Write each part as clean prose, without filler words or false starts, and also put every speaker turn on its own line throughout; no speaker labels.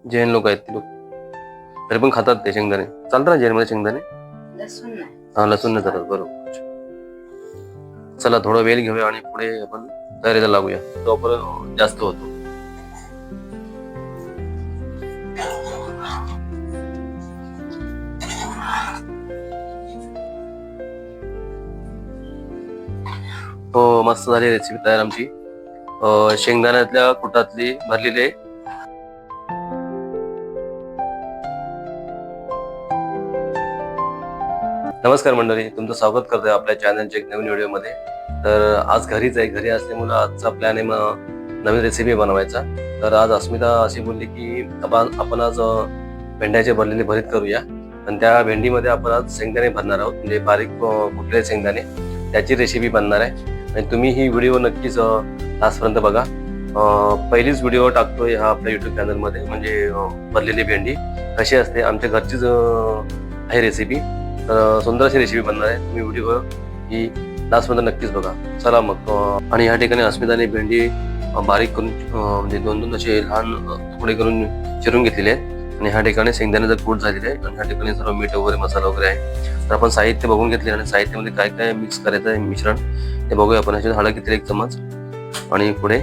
जैन लोक आहेत ते लोक, तरी पण खातात ते शेंगदाणे. चालतं ना जैन मध्ये शेंगदाणे?
लसूण नाही.
हा, लसूण नाही चालत, बरोबर. चला थोडा वेळ घेऊया आणि पुढे आपण तयारीला लागूया, तोपर्यंत जास्त होतो. हो, मस्त झाली रेसिपी तयार आमची. शेंगदाण्यातल्या कुटातली भरलेले. नमस्कार मंडळी, तुमचं स्वागत करतोय आपल्या चॅनलच्या एक नवीन व्हिडिओमध्ये. तर आज घरीच आहे, घरी असल्यामुळे आजचा प्लॅन आहे नवीन रेसिपी बनवायचा. तर आज अस्मिता अशी बोलली की आपण आज भेंड्याचे भरलेले भरीत करूया. आणि त्या भेंडीमध्ये आपण आज शेंगदाणे भरणार आहोत, म्हणजे बारीक कुठले शेंगदाणे, त्याची रेसिपी बनणार आहे. आणि तुम्ही ही व्हिडिओ नक्कीच लास्टपर्यंत बघा. पहिलीच व्हिडिओ टाकतोय हा आपल्या युट्यूब चॅनलमध्ये, म्हणजे भरलेली भेंडी कशी असते, आमच्या घरचीच आहे रेसिपी. तर सुंदर अशी रेसिपी बनणार आहे, तुम्ही व्हिडिओ ही लास्टपर्यंत नक्कीच बघा. चला मग. आणि ह्या ठिकाणी अस्मिताने भेंडी बारीक करून म्हणजे दोन दोन असे लहान तुकडे करून चिरून घेतलेले आहेत. आणि ह्या ठिकाणी शेंगदाण्याचं कूट झालेलं आहे. आणि ह्या ठिकाणी सर्व मीठ वगैरे मसाला वगैरे आहे. तर आपण साहित्य बघून घेतले आणि साहित्यामध्ये काय काय मिक्स करायचं आहे मिश्रण ते बघूया आपण. ह्याच्यात हळद घेतली 1 चमच, आणि पुढे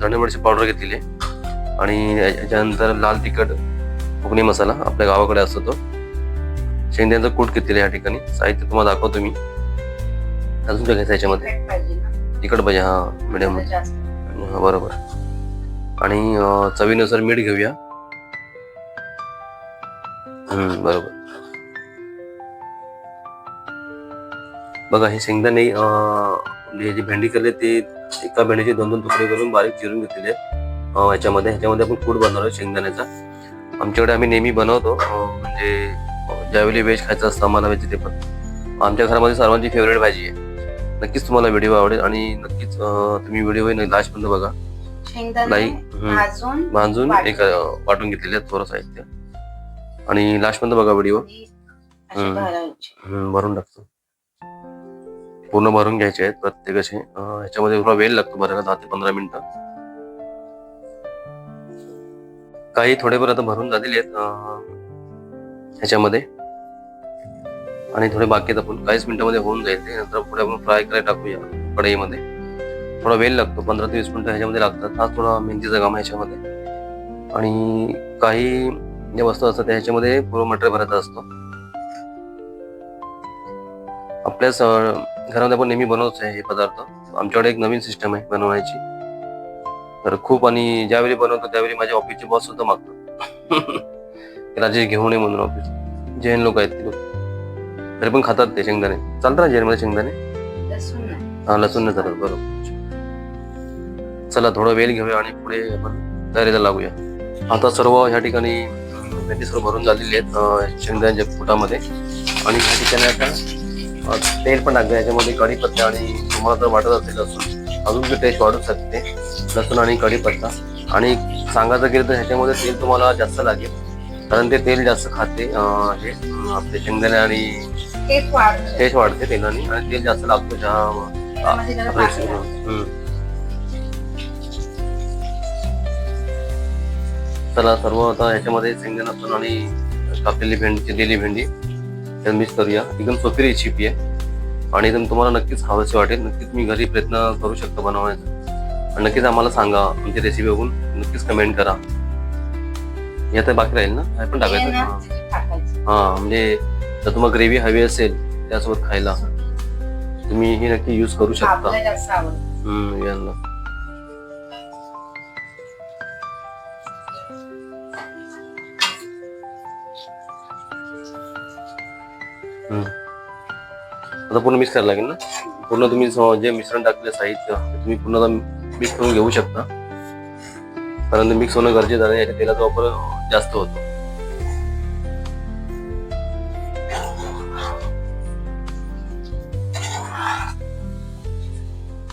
धणे बडीची पावडर घेतलेली आहे. आणि याच्यानंतर लाल तिखट कोकणी मसाला आपल्या गावाकडे असतो तो. शेंगदाण्याचं कूट घेतलेलं या ठिकाणी. साहित्य तुम्हाला दाखवतो मी. अजून काय घ्यायचं याच्यामध्ये? तिखट पाहिजे, हा मीडियम, हा बरोबर. आणि चवीनुसार मीठ घेऊया. बरोबर. बघा, हे शेंगदाणे जी भेंडी करले ते एका भेंडीचे 2-2 तुकडे करून बारीक चिरून घेतलेले आहेत. ह्याच्यामध्ये आपण कूट बनवणार आहे शेंगदाण्याचा. आमच्याकडे आम्ही नेहमी बनवतो, म्हणजे ज्यावेळी व्हेज खायचं असतं आम्हाला, व्हेजिटेबल आमच्या घरामध्ये सर्वांची फेवरेट भाजी आहे. नक्कीच तुम्हाला व्हिडिओ आवडेल आणि नक्कीच तुम्ही व्हिडिओ लास्टपर्यंत बघा. भाजून एक वाटून घेतलेले आहेत थोडं साहित्य, आणि लास्टपर्यंत बघा व्हिडिओ. भरून टाकतो, पूर्ण भरून घ्यायचे आहेत प्रत्येकाचे. ह्याच्यामध्ये थोडा वेळ लागतो बरं, 10 ते 15 मिनिटं. काही थोडेफार आता भरून झालेले आहेत ह्याच्यामध्ये, आणि थोडे बाकी आहेत. आपण काहीच मिनिटांमध्ये होऊन जाईल ते. नंतर पुढे आपण फ्राय करायला टाकूया कढईमध्ये. थोडा वेळ लागतो, 15 ते 20 मिनिटं ह्याच्यामध्ये लागतात. हा थोडा मेहनतीचा काम आहे ह्याच्यामध्ये. आणि काही ज्या वस्तू असतात ह्याच्यामध्ये पूर्ण मटेरियल भरायचा असतो. आपल्याच घरामध्ये आपण नेहमी बनवतोच आहे हे पदार्थ. आमच्याकडे एक नवीन सिस्टम आहे बनवण्याची, तर खूप. आणि ज्यावेळी बनवतो त्यावेळी माझ्या ऑफिसचे बॉस सुद्धा मागतात राजेश घेऊन ये म्हणून. ऑफिस जैन लोक आहेत ते लोक, तरी पण खातात ते शेंगदाणे. चालतं ना जैन मध्ये शेंगदाणे? हा, लसूण नाही चालत, बरोबर. चला थोडा वेळ घेऊया आणि पुढे आपण तयारीला लागूया. आता सर्व ह्या ठिकाणी भेंडी सर्व भरून झालेली आहेत शेंगदाण्याच्या कुटामध्ये. आणि ह्या ठिकाणी आता तेल पण टाकलं याच्यामध्ये, कढीपत्ता, आणि तुम्हाला जर वाटत असेल लसूण, अजून ते टेस्ट वाढू शकते. लसूण आणि कढीपत्ता. आणि सांगायचं गेलं तर ह्याच्यामध्ये तेल तुम्हाला जास्त लागेल, कारण ते तेल जास्त खाते हे आपले शेंगदाणे, आणि टेस्ट वाढते तेलाने, आणि तेल जास्त लागतो चला सर्व आता ह्याच्यामध्ये शेंगदाणा पण आणि कापलेली भेंडी, चिरलेली भेंडी मिक्स करूया. एकदम सोपी रेसिपी आहे आणि एकदम तुम्हाला नक्कीच खावायची वाटेल. नक्कीच तुम्ही घरी प्रयत्न करू शकता बनवण्याचा, आणि नक्कीच आम्हाला सांगा. आमची रेसिपी बघून नक्कीच कमेंट करा. यात बाकी राहील ना, काय पण टाकायचं. हा, म्हणजे जर तुम्हाला ग्रेव्ही हवी असेल त्यासोबत खायला, तुम्ही ही नक्की यूज करू शकता. यांना आता पूर्ण मिक्स करायला लागेल ना. पूर्ण तुम्ही जे मिश्रण टाकले साहित्य तुम्ही पूर्ण मिक्स करून घेऊ शकता, कारण ते मिक्स होणं गरजेचं आहे. याच्या तेलाचा वापर जास्त होतो.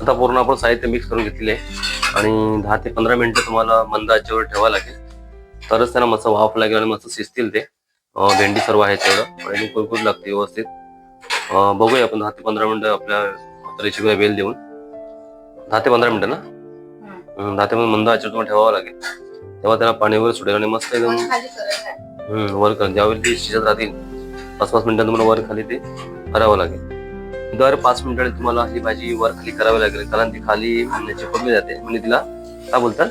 आता पूर्ण आपण साहित्य मिक्स करून घेतलेले आहे, आणि 10 ते 15 मिनिटं तुम्हाला मंद आचेवर ठेवावं लागेल, तरच त्यांना मस्त वाफ लागेल आणि मस्त शिजतील ते. भेंडी सर्व आहे तेवढं, आणि कुरकुरीत लागते व्यवस्थित. बघूया आपण 10 ते 15 मिनिटं आपल्या रेसिपीला वेळ देऊन. 10 ते 15 मिनिटं ना. 10 ते मंद आचेवर तुम्हाला ठेवावं लागेल. तेव्हा त्याला पाणी वगैरे सुटेल आणि मस्त एकदम वर कर. ज्यावेळी ते शिजत राहतील 5-5 मिनिटांनी तुम्हाला वर खाली ते करावं लागेल. दर 5 मिनिटांनी तुम्हाला ही भाजी वर खाली करावी लागेल, कारण ती खाली चिपकली जाते. म्हणजे तिला काय बोलतात,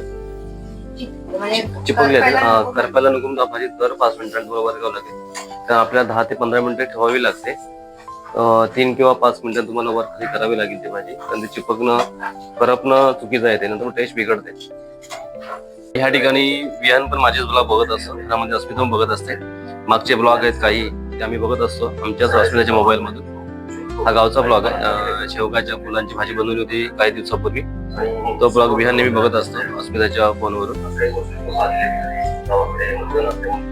चिपकली जाते. करपायला नको भाजी दर 5 मिनिटांनी तुम्हाला वर करावं लागेल. तर आपल्याला 10 ते 15 मिनिटं ठेवावी लागते. 3 किंवा 5 मिनिटं तुम्हाला वर खाली करावी लागेल ती भाजी, कारण ती चिपकणं करपणं चुकीचं आहे, नंतर टेस्ट बिघडते. ह्या ठिकाणी विहान पण माझेच ब्लॉग बघत असतो, त्यामध्ये अस्मिता बघत असते. मागचे ब्लॉग आहेत काही ते आम्ही बघत असतो आमच्याच अस्मिताच्या मोबाईल मधून. हा गावचा ब्लॉग आहे. शेवगाच्या फुलांची भाजी बनवली होती काही दिवसापूर्वी. तो ब्लॉग विहान नेहमी बघत असतो अस्मिताच्या फोनवरून.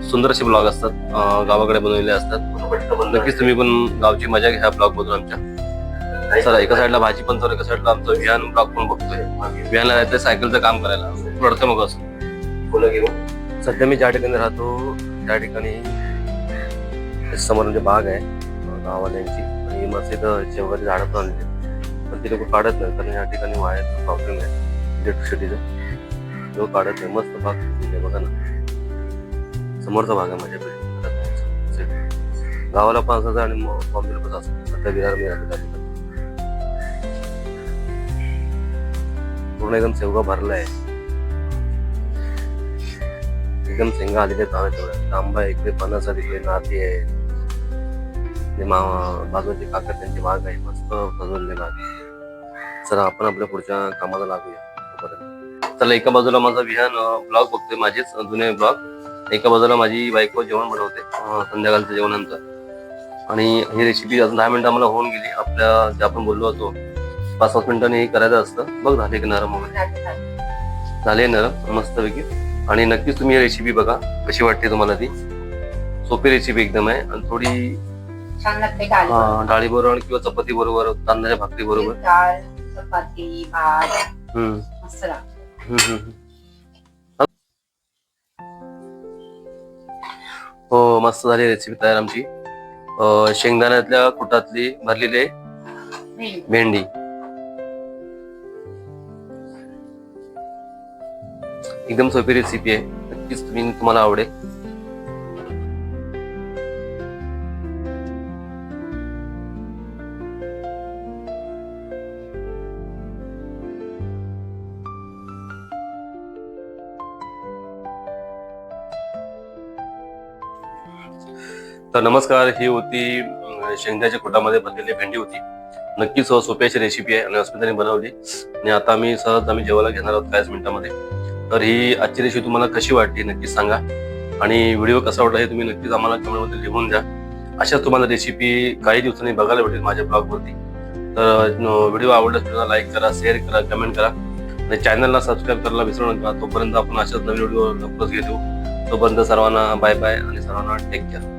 सुंदर असे ब्लॉग असतात, गावाकडे बनवलेले असतात. नक्कीच तुम्ही पण गावची मजा घ्या ब्लॉग मधून आमच्या. चला, एका साईडला भाजी पण तर एका साईडला आमचा विहान ब्लॉग पण बघतोय. विहानला जायचं सायकलचं काम करायला, रडतं मग असं. सध्या मी ज्या ठिकाणी राहतो त्या ठिकाणी समोर म्हणजे बाग आहे गाववाल्यांची, आणि मस्त इथं शेवगाची झाडं पण आणली, पण ती लोक काढत नाही, कारण या ठिकाणी वायरचा प्रॉब्लेम आहे इलेक्ट्रिसिटीचा. लोक काढत नाही. मस्त बाग आहे बघा ना, समोरचा भाग आहे माझ्या बिल्डिंग. गावाला पण असायचं आणि बॉम्बेला पण असं. आता विरार मी राहतो त्या ठिकाणी पूर्ण एकदम शेवगा भरला आहे. एकदम शेंगा आलेले तेवढ्या. आंबा आहे इकडे, फणस आहे तिकडे, नाती आहे, बाजूचे काका त्यांची बाग आहे, मस्त सजवलेली बाग. चला आपण आपल्या पुढच्या कामाला लागूया. चला, एका बाजूला माझा विहान ब्लॉग बघतोय, माझेच जुने ब्लॉग. एका बाजूला माझी बायको जेवण बनवते संध्याकाळचं जेवणानंतर. आणि ही रेसिपी अजून 10 मिनिटं मला होऊन गेली. आपल्या जे आपण बोललो होतो 5-5 मिनिटांनी हे करायचं असतं. बघ झाले की नरम वगैरे झाले नरम मस्तपैकी. आणि नक्कीच तुम्ही ही रेसिपी बघा, कशी वाटते तुम्हाला ती. सोपी रेसिपी एकदम आहे आणि थोडी डाळी बरोबर किंवा चपाती बरोबर, तांदळाच्या भाकरी बरोबर.
चपाती, भात मस्त लागतं.
हो, मस्त झाली रेसिपी तयार आमची. शेंगदाण्यातल्या कुटातली भरलेली भेंडी. एकदम सोपी रेसिपी आहे, नक्कीच तुम्हाला आवडेल. तर नमस्कार, ही होती शेंगदाण्याच्या कुटामध्ये भरलेली भेंडी होती. नक्कीच सोपी अशी रेसिपी आहे आणि अस्मिताने बनवली. आणि आता आम्ही जेवायला घेणार आहोत काहीच मिनिटांमध्ये. तर ही आजची रेसिपी तुम्हाला कशी वाटली नक्कीच सांगा, आणि व्हिडिओ कसा वाटला हे तुम्ही नक्कीच आम्हाला कमेंटमध्ये लिहून द्या. अशाच तुम्हाला रेसिपी काही दिवसांनी बघायला भेटेल माझ्या ब्लॉगवरती. तर व्हिडिओ आवडल्यास व्हिडिओला लाईक करा, शेअर करा, कमेंट करा आणि चॅनलला सबस्क्राईब करायला विसरू नका. तोपर्यंत आपण अशाच नवीन व्हिडिओ लवकरच घेतो. तोपर्यंत सर्वांना बाय बाय आणि सर्वांना टेक केअर.